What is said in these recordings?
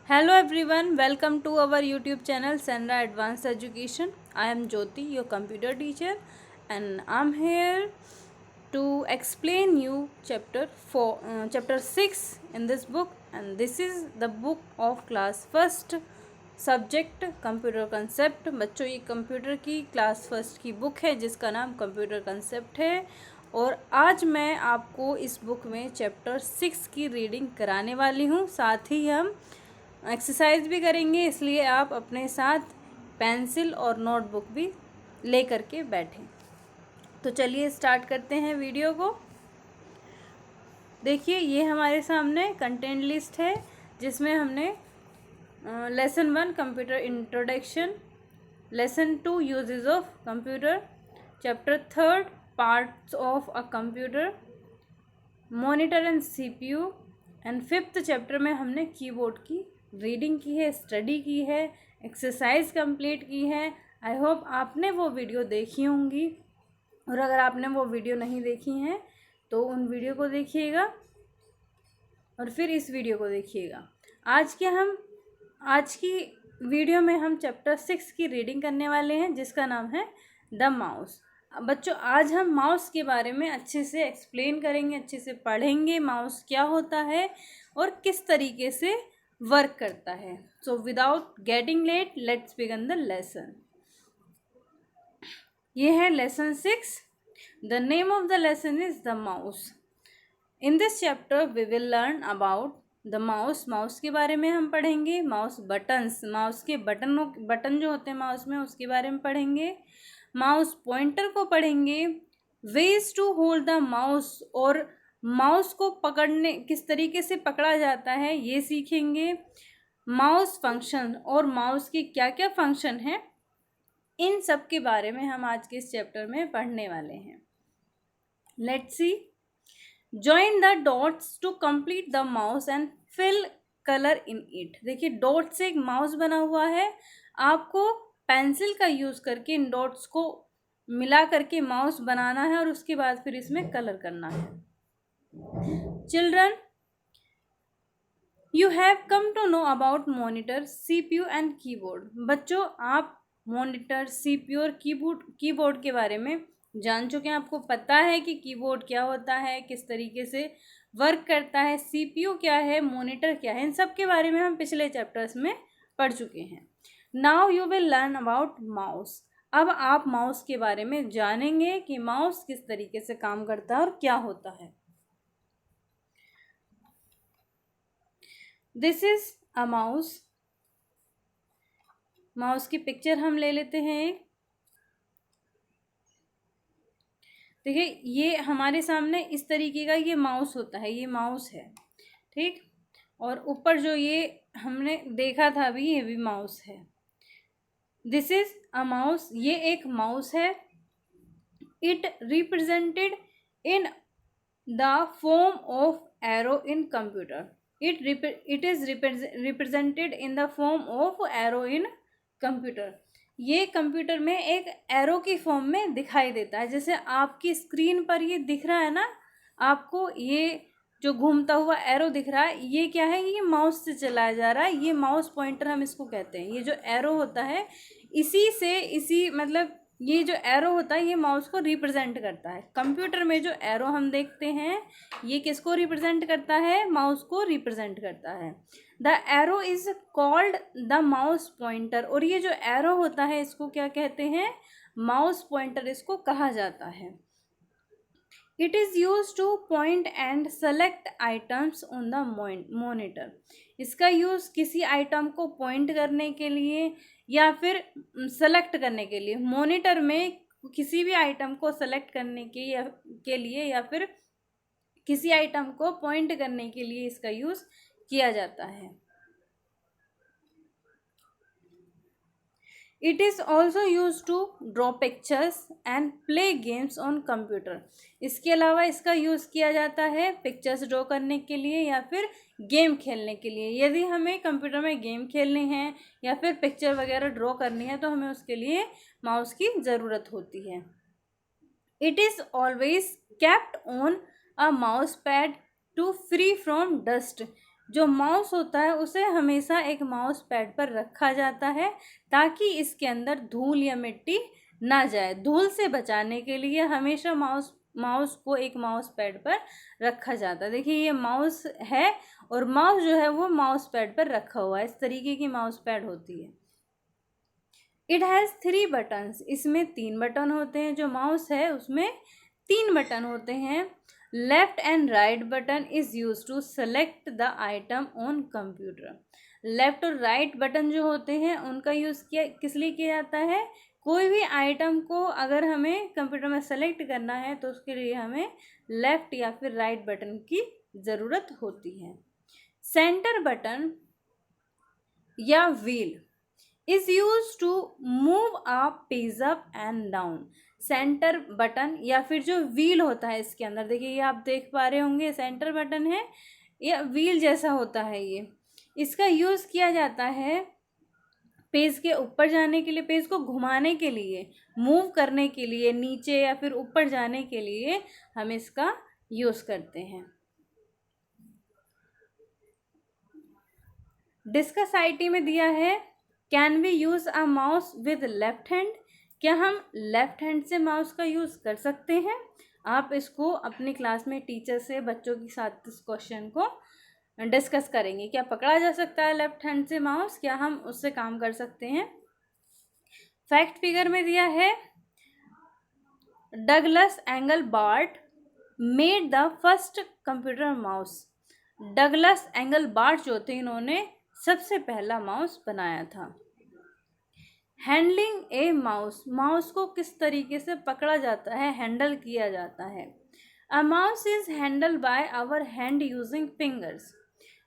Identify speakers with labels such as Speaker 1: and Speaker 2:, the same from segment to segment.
Speaker 1: Hello everyone, welcome to our YouTube channel Senra Advanced Education. I am Jyoti, your computer teacher, and I'm here to explain you chapter 6 in this book, and this is the book of class first subject computer concept. बच्चों, ये computer की class first की book है जिसका नाम computer concept है। और आज मैं आपको इस बुक में चैप्टर 6 की रीडिंग कराने वाली हूँ। साथ ही हम एक्सरसाइज भी करेंगे, इसलिए आप अपने साथ पेंसिल और नोटबुक भी ले करके बैठें। तो चलिए स्टार्ट करते हैं वीडियो को। देखिए, ये हमारे सामने कंटेंट लिस्ट है जिसमें हमने lesson 1 computer introduction, lesson 2 uses of computer, chapter 3 parts of a computer, monitor and CPU, and 5th chapter में हमने कीबोर्ड की रीडिंग की है, स्टडी की है, एक्सरसाइज कंप्लीट की है। आई होप आपने वो वीडियो देखी होंगी, और अगर आपने वो वीडियो नहीं देखी हैं तो उन वीडियो को देखिएगा और फिर इस वीडियो को देखिएगा। आज की वीडियो में हम चैप्टर 6 की रीडिंग करने वाले हैं जिसका नाम है द माउस। बच्चों, आज हम माउस के बारे में अच्छे से एक्सप्लेन करेंगे, अच्छे से पढ़ेंगे माउस क्या होता है और किस तरीके से वर्क करता है। So without getting late, let's begin the lesson. ये है lesson 6। The name of the lesson is the mouse. In this chapter we will learn about the mouse के बारे में हम पढ़ेंगे, माउस बटन्स, माउस के बटन जो होते हैं माउस में उसके बारे में पढ़ेंगे, माउस पॉइंटर को पढ़ेंगे, ways to hold the mouse और माउस को पकड़ने किस तरीके से पकड़ा जाता है ये सीखेंगे, माउस फंक्शन और माउस के क्या क्या फंक्शन हैं, इन सब के बारे में हम आज के इस चैप्टर में पढ़ने वाले हैं। Let's see. Join the dots to complete the mouse and fill colour in it. देखिए, डॉट से एक माउस बना हुआ है, आपको पेंसिल का यूज़ करके इन डॉट्स को मिला करके माउस बनाना है और उसके बाद फिर इसमें कलर करना है। Children, you have come to know about monitor, CPU and keyboard. बच्चों, आप मॉनिटर, सीपीयू और कीबोर्ड के बारे में जान चुके हैं। आपको पता है कि कीबोर्ड क्या होता है, किस तरीके से वर्क करता है, सीपीयू क्या है, मॉनिटर क्या है, इन सब के बारे में हम पिछले चैप्टर्स में पढ़ चुके हैं। Now you will learn about mouse. अब आप माउस के बारे में जानेंगे कि माउस किस तरीके से काम करता है और क्या होता है। This is a mouse. Mouse की पिक्चर हम ले लेते हैं। देखिए, ये हमारे सामने इस तरीके का ये माउस होता है, ये माउस है, ठीक। और ऊपर जो ये हमने देखा था अभी, ये भी माउस है। This is a mouse. ये एक माउस है। It represented in the form of arrow in computer. It is represented in the form of arrow in computer. ये कंप्यूटर में एक एरो की फॉर्म में दिखाई देता है। जैसे आपकी स्क्रीन पर ये दिख रहा है ना, आपको ये जो घूमता हुआ एरो दिख रहा है, ये क्या है? ये माउस से चलाया जा रहा है। ये माउस पॉइंटर हम इसको कहते हैं। ये जो एरो होता है, इसी मतलब ये जो एरो होता है ये माउस को रिप्रेजेंट करता है। कंप्यूटर में जो एरो हम देखते हैं ये किसको रिप्रेजेंट करता है? माउस को रिप्रेजेंट करता है। The arrow is called the mouse pointer. और ये जो एरो होता है इसको क्या कहते हैं? माउस पॉइंटर इसको कहा जाता है। It is use to point and select items on the monitor. इसका यूज़ किसी आइटम को पॉइंट करने के लिए या फिर सेलेक्ट करने के लिए, मॉनिटर में किसी भी आइटम को सेलेक्ट करने के लिए या फिर किसी आइटम को पॉइंट करने के लिए इसका यूज़ किया जाता है। It is also use to draw pictures and play games on computer. इसके अलावा इसका यूज़ किया जाता है पिक्चर्स ड्रॉ करने के लिए या फिर गेम खेलने के लिए। यदि हमें कंप्यूटर में गेम खेलने हैं या फिर पिक्चर वगैरह ड्रॉ करनी है तो हमें उसके लिए माउस की ज़रूरत होती है। It is always kept on a mouse pad to free from dust. जो माउस होता है उसे हमेशा एक माउस पैड पर रखा जाता है ताकि इसके अंदर धूल या मिट्टी ना जाए। धूल से बचाने के लिए हमेशा माउस को एक माउस पैड पर रखा जाता है। देखिए ये माउस है और माउस जो है वो माउस पैड पर रखा हुआ है। इस तरीके की माउस पैड होती है। इट हैज़ 3 बटन्स, इसमें 3 बटन होते हैं। जो माउस है उसमें 3 बटन होते हैं। Left and right button is use to select the item on computer. Left और राइट बटन जो होते हैं उनका यूज़ किस लिए किया जाता है? कोई भी आइटम को अगर हमें कंप्यूटर में सेलेक्ट करना है तो उसके लिए हमें लेफ्ट या फिर राइट बटन की ज़रूरत होती है। सेंटर बटन या wheel is used to move a page up and down. Centre button या फिर जो व्हील होता है इसके अंदर, देखिए ये आप देख पा रहे होंगे सेंटर बटन है, ये व्हील जैसा होता है। ये इसका यूज़ किया जाता है पेज के ऊपर जाने के लिए, पेज को घुमाने के लिए, मूव करने के लिए, नीचे या फिर ऊपर जाने के लिए हम इसका यूज़ करते हैं। डिस्कस आईटी में दिया है can we use a mouse with left hand. क्या हम लेफ्ट हैंड से माउस का यूज़ कर सकते हैं? आप इसको अपनी क्लास में टीचर से बच्चों के साथ इस क्वेश्चन को डिस्कस करेंगे। क्या पकड़ा जा सकता है लेफ्ट हैंड से माउस? क्या हम उससे काम कर सकते हैं? फैक्ट फिगर में दिया है Douglas Engelbart made the first computer mouse. Douglas Engelbart जो थे इन्होंने सबसे पहला माउस बनाया था। हैंडलिंग ए माउस, माउस को किस तरीके से पकड़ा जाता है, हैंडल किया जाता है। A mouse is handle by our hand using fingers.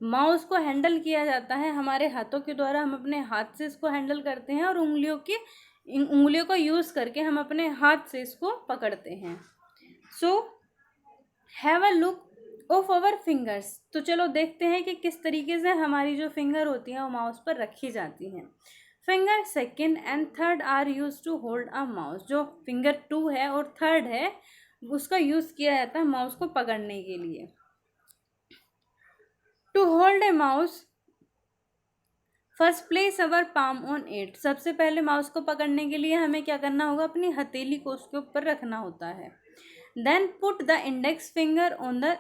Speaker 1: Mouse को हैंडल किया जाता है हमारे हाथों के द्वारा। हम अपने हाथ से इसको हैंडल करते हैं और उंगलियों को यूज़ करके हम अपने हाथ से इसको पकड़ते हैं। So have a look of our fingers. तो चलो देखते हैं कि किस तरीके से हमारी जो फिंगर होती हैं वो माउस पर रखी जाती हैं। Finger second and third are use to hold a mouse. जो फिंगर 2 है और 3rd है उसका यूज़ किया जाता है माउस को पकड़ने के लिए। To hold a mouse first place our palm on it. सबसे पहले माउस को पकड़ने के लिए हमें क्या करना होगा? अपनी हथेली को उसके ऊपर रखना होता है। Then put the index finger on the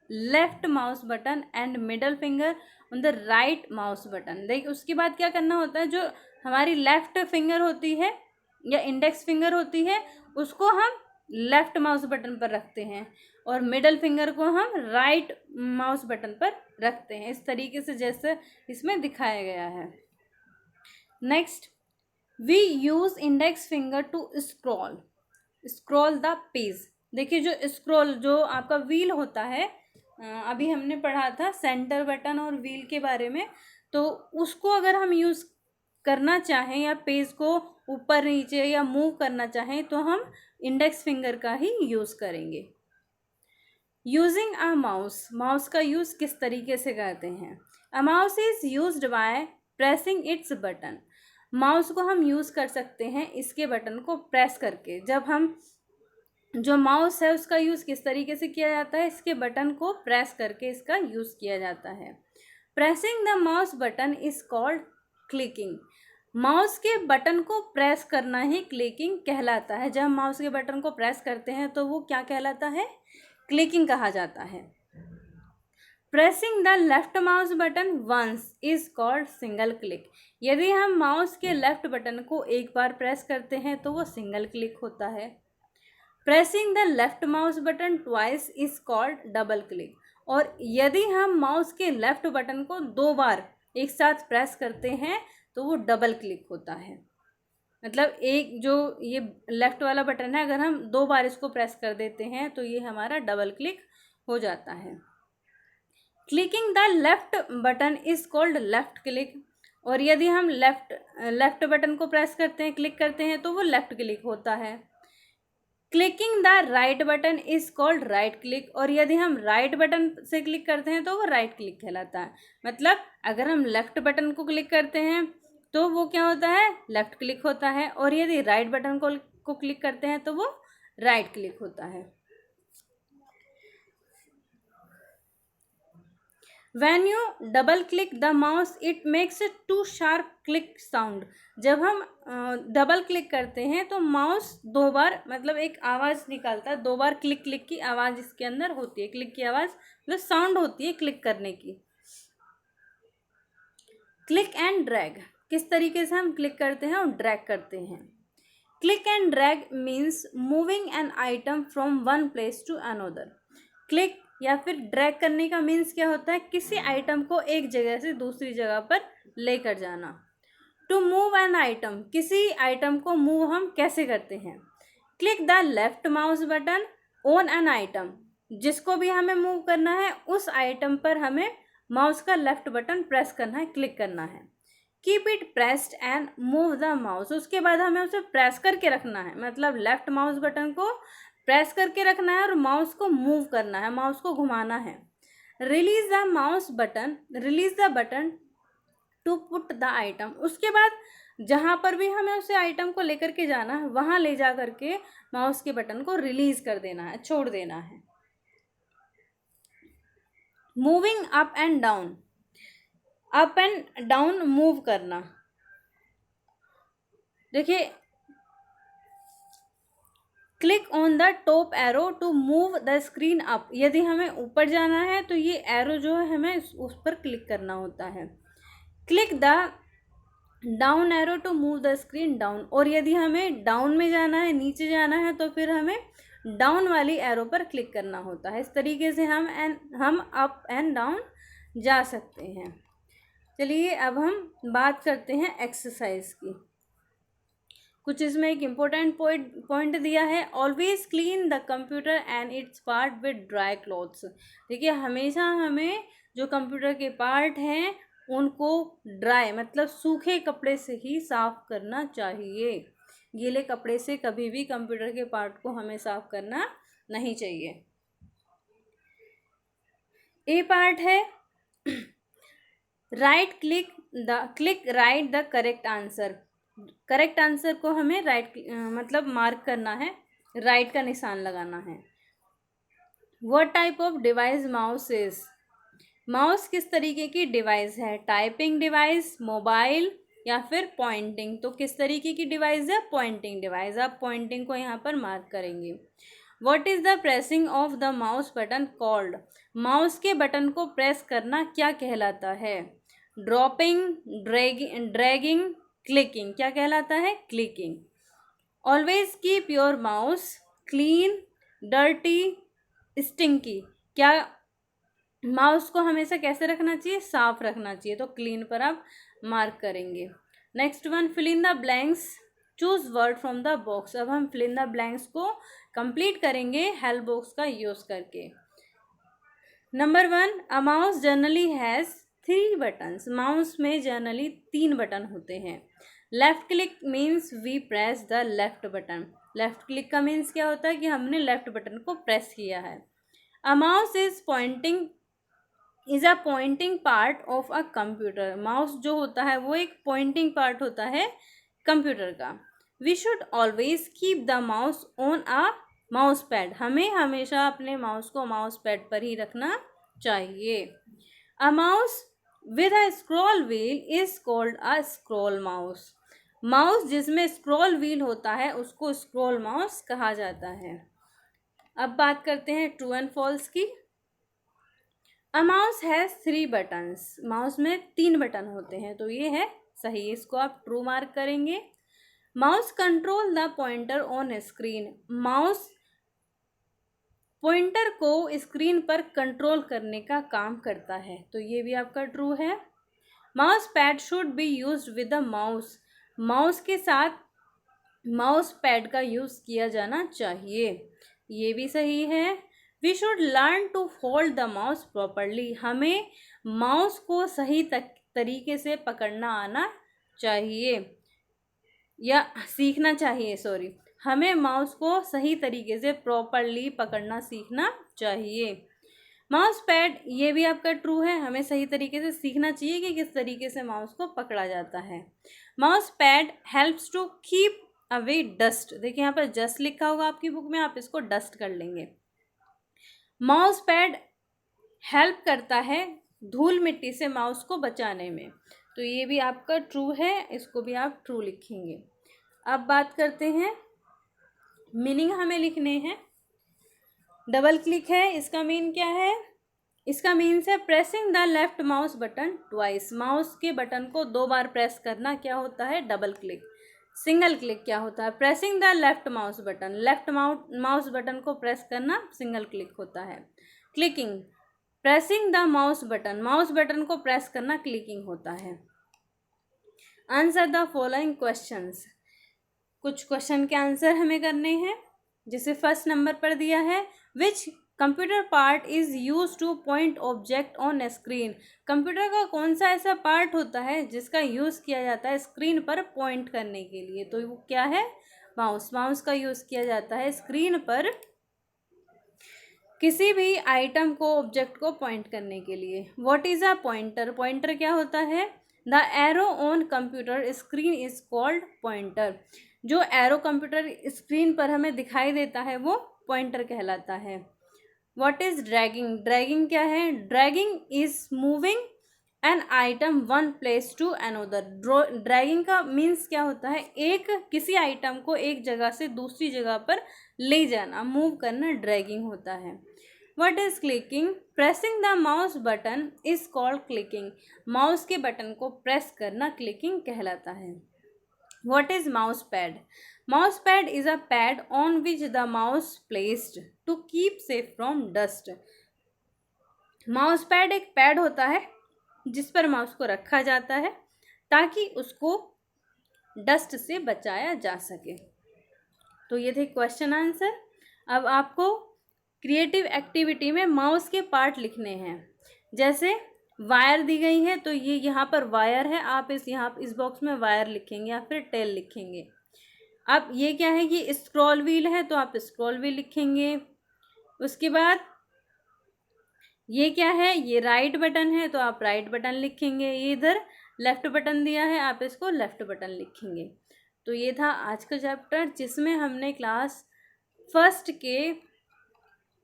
Speaker 1: left mouse button and middle finger on the right mouse button. देखिए उसके बाद क्या करना होता है, जो हमारी लेफ्ट फिंगर होती है या इंडेक्स फिंगर होती है उसको हम लेफ्ट माउस बटन पर रखते हैं और मिडल फिंगर को हम राइट माउस बटन पर रखते हैं, इस तरीके से जैसे इसमें दिखाया गया है। Next, we use index finger to scroll the page. देखिए जो स्क्रॉल, जो आपका व्हील होता है, अभी हमने पढ़ा था सेंटर बटन और व्हील के बारे में, तो उसको अगर हम यूज़ करना चाहें या पेज को ऊपर नीचे या मूव करना चाहें तो हम इंडेक्स फिंगर का ही यूज़ करेंगे। यूजिंग अ माउस, माउस का यूज़ किस तरीके से करते हैं? A mouse is used by pressing it's button. Mouse को हम यूज़ कर सकते हैं इसके बटन को प्रेस करके। जब हम जो माउस है उसका यूज़ किस तरीके से किया जाता है? इसके बटन को प्रेस करके इसका यूज़ किया जाता है। Pressing the mouse button is called clicking. Mouse के बटन को प्रेस करना ही क्लिकिंग कहलाता है। जब माउस के बटन को प्रेस करते हैं तो वो क्या कहलाता है? क्लिकिंग कहा जाता है। Pressing the left mouse button once is called single click. यदि हम माउस के लेफ्ट बटन को एक बार प्रेस करते हैं तो वो सिंगल क्लिक होता है। Pressing the left mouse button twice is called double click. और यदि हम माउस के लेफ्ट बटन को 2 बार एक साथ प्रेस करते हैं तो वो डबल क्लिक होता है। मतलब एक जो ये लेफ्ट वाला बटन है अगर हम 2 बार इसको प्रेस कर देते हैं तो ये हमारा डबल क्लिक हो जाता है। Clicking the left button is called left click. और यदि हम लेफ्ट बटन को प्रेस करते हैं, क्लिक करते हैं तो वो लेफ्ट क्लिक होता है। Clicking the right button is called right click. और यदि हम राइट बटन से क्लिक करते हैं तो वो राइट क्लिक कहलाता है। मतलब अगर हम लेफ्ट बटन को क्लिक करते हैं तो वो क्या होता है? लेफ्ट क्लिक होता है। और यदि राइट बटन को क्लिक करते हैं तो वो राइट क्लिक होता है। When you double click the mouse it makes a too sharp click sound. जब हम डबल क्लिक करते हैं तो माउस दो बार मतलब एक आवाज़ निकालता है, दो बार क्लिक क्लिक की आवाज़ इसके अंदर होती है, क्लिक की आवाज़ मतलब साउंड होती है क्लिक करने की। क्लिक एंड ड्रैग, किस तरीके से हम क्लिक करते हैं और ड्रैग करते हैं। Click and drag means moving an item from one place to another. Click या फिर ड्रैग करने का मीन्स क्या होता है, किसी आइटम को एक जगह से दूसरी जगह पर लेकर जाना। टू मूव एन आइटम, किसी आइटम को मूव हम कैसे करते हैं। Click the left mouse button on an item, जिसको भी हमें मूव करना है उस आइटम पर हमें माउस का लेफ्ट बटन प्रेस करना है, क्लिक करना है। Keep it pressed and move the mouse, उसके बाद हमें उसे प्रेस करके रखना है, मतलब लेफ्ट माउस बटन को प्रेस करके रखना है और माउस को मूव करना है, माउस को घुमाना है। Release the mouse button, release the button to put the item, उसके बाद जहाँ पर भी हमें उसे आइटम को लेकर के जाना है वहाँ ले जा करके माउस के बटन को रिलीज कर देना है, छोड़ देना है। Moving up and down, up and down move करना। देखिए click on the top arrow to move the screen up, यदि हमें ऊपर जाना है तो ये एरो जो है हमें उस पर क्लिक करना होता है। Click the down arrow to move the screen down, और यदि हमें डाउन में जाना है, नीचे जाना है तो फिर हमें डाउन वाली एरो पर क्लिक करना होता है। इस तरीके से हम अप एंड डाउन जा सकते हैं। चलिए अब हम बात करते हैं एक्सरसाइज की। कुछ इसमें एक इम्पोर्टेंट पॉइंट दिया है, always clean the computer and it's part with dry clothes. देखिए हमेशा हमें जो कंप्यूटर के पार्ट हैं उनको ड्राई मतलब सूखे कपड़े से ही साफ करना चाहिए। गीले कपड़े से कभी भी कंप्यूटर के पार्ट को हमें साफ करना नहीं चाहिए। ए पार्ट है right click right the correct answer. Correct answer को हमें राइट मतलब मार्क करना है, राइट का निशान लगाना है। What type of device mouse is, mouse किस तरीके की डिवाइस है, टाइपिंग डिवाइस, मोबाइल या फिर पॉइंटिंग। तो किस तरीके की डिवाइस है, पॉइंटिंग डिवाइस। आप पॉइंटिंग को यहाँ पर मार्क करेंगे। What is the pressing of the mouse button called, mouse के बटन को प्रेस करना क्या कहलाता है। ड्रॉपिंग, ड्रैगिंग, क्लिकिंग, क्या कहलाता है, clicking. Always keep your mouse clean, dirty, stinky, क्या माउस को हमेशा कैसे रखना चाहिए, साफ रखना चाहिए। तो क्लीन पर आप मार्क करेंगे। Next one, fill in the blanks, choose word from the box. अब हम फिल इन द ब्लैंक्स को कंप्लीट करेंगे हेल्प बॉक्स का यूज करके। Number 1, a mouse generally has 3 buttons, mouse में जनरली 3 बटन होते हैं। Left click means we press the left button, left click का मीन्स क्या होता है कि हमने लेफ्ट बटन को प्रेस किया है। A mouse is a pointing part of a computer, mouse जो होता है वो एक पॉइंटिंग पार्ट होता है कंप्यूटर का। We should always keep the mouse on a mouse pad, हमें हमेशा अपने माउस को माउस पैड पर ही रखना चाहिए। अ mouse with a scroll wheel is called a scroll mouse, mouse जिसमें स्क्रॉल व्हील होता है उसको स्क्रॉल माउस कहा जाता है। अब बात करते हैं ट्रू एंड फॉल्स की। A mouse has 3 buttons, mouse में 3 बटन होते हैं, तो ये है सही, इसको आप ट्रू मार्क करेंगे। Mouse control the pointer on screen, mouse pointer को स्क्रीन पर कंट्रोल करने का काम करता है, तो ये भी आपका ट्रू है। Mouse pad should be used with the mouse, mouse के साथ माउस पैड का यूज़ किया जाना चाहिए, ये भी सही है। We should learn to hold the mouse properly, हमें माउस को सही तरीके से पकड़ना आना चाहिए या सीखना चाहिए, सॉरी, हमें माउस को सही तरीके से प्रॉपरली पकड़ना सीखना चाहिए। माउस पैड, ये भी आपका ट्रू है, हमें सही तरीके से सीखना चाहिए कि किस तरीके से माउस को पकड़ा जाता है। Mouse pad helps to keep away dust, देखिए यहाँ पर जस्ट लिखा होगा आपकी बुक में, आप इसको डस्ट कर लेंगे। माउस पैड हेल्प करता है धूल मिट्टी से माउस को बचाने में। तो ये भी आपका ट्रू है, इसको भी आप ट्रू लिखेंगे। अब बात करते हैं, मीनिंग हमें लिखने हैं। डबल क्लिक है, इसका मीन क्या है? इसका मीन्स है pressing the left mouse button twice. Mouse के बटन को 2 बार प्रेस करना क्या होता है? Double click. सिंगल क्लिक क्या होता है? Pressing the left mouse button, left mouse button को प्रेस करना सिंगल क्लिक होता है। Clicking, pressing the mouse button, mouse button को प्रेस करना क्लिकिंग होता है। आंसर द फॉलोइंग क्वेश्चंस, कुछ क्वेश्चन के आंसर हमें करने हैं। जैसे फर्स्ट नंबर पर दिया है, which computer part is use to point object on screen. Computer का कौन सा ऐसा पार्ट होता है जिसका यूज किया जाता है स्क्रीन पर पॉइंट करने के लिए? तो वो क्या है? माउस। माउस का यूज किया जाता है स्क्रीन पर किसी भी आइटम को, ऑब्जेक्ट को पॉइंट करने के लिए। What is a pointer? Pointer क्या होता है? The arrow on computer screen is called pointer. जो एरो कंप्यूटर स्क्रीन पर हमें दिखाई देता है वो पॉइंटर कहलाता है। What is dragging? ड्रैगिंग क्या है? Dragging is moving an item one place to another. Dragging का मीन्स क्या होता है? एक किसी आइटम को एक जगह से दूसरी जगह पर ले जाना, मूव करना ड्रैगिंग होता है। What is clicking? Pressing the mouse button is called clicking. Mouse के बटन को प्रेस करना क्लिकिंग कहलाता है। What is mouse pad? Mouse pad is a pad on which the mouse placed to keep safe from dust. Mouse pad एक pad होता है जिस पर माउस को रखा जाता है ताकि उसको डस्ट से बचाया जा सके। तो ये थे क्वेश्चन आंसर। अब आपको क्रिएटिव एक्टिविटी में माउस के पार्ट लिखने हैं। जैसे वायर दी गई है तो ये यहाँ पर वायर है, आप इस बॉक्स में वायर लिखेंगे या फिर टेल लिखेंगे। अब ये क्या है? ये स्क्रॉल व्हील है तो आप स्क्रॉल व्हील लिखेंगे। उसके बाद ये क्या है? ये राइट बटन है तो आप राइट बटन लिखेंगे। ये इधर लेफ्ट बटन दिया है, आप इसको लेफ्ट बटन लिखेंगे। तो ये था आज का चैप्टर जिसमें हमने क्लास फर्स्ट के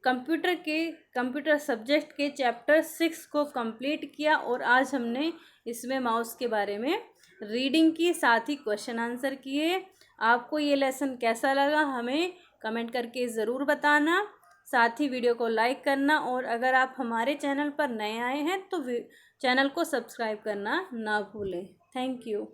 Speaker 1: कंप्यूटर सब्जेक्ट के चैप्टर 6 को कंप्लीट किया। और आज हमने इसमें माउस के बारे में रीडिंग की, साथ ही क्वेश्चन आंसर किए। आपको ये लेसन कैसा लगा हमें कमेंट करके ज़रूर बताना। साथ ही वीडियो को लाइक करना, और अगर आप हमारे चैनल पर नए आए हैं तो चैनल को सब्सक्राइब करना ना भूलें। Thank you.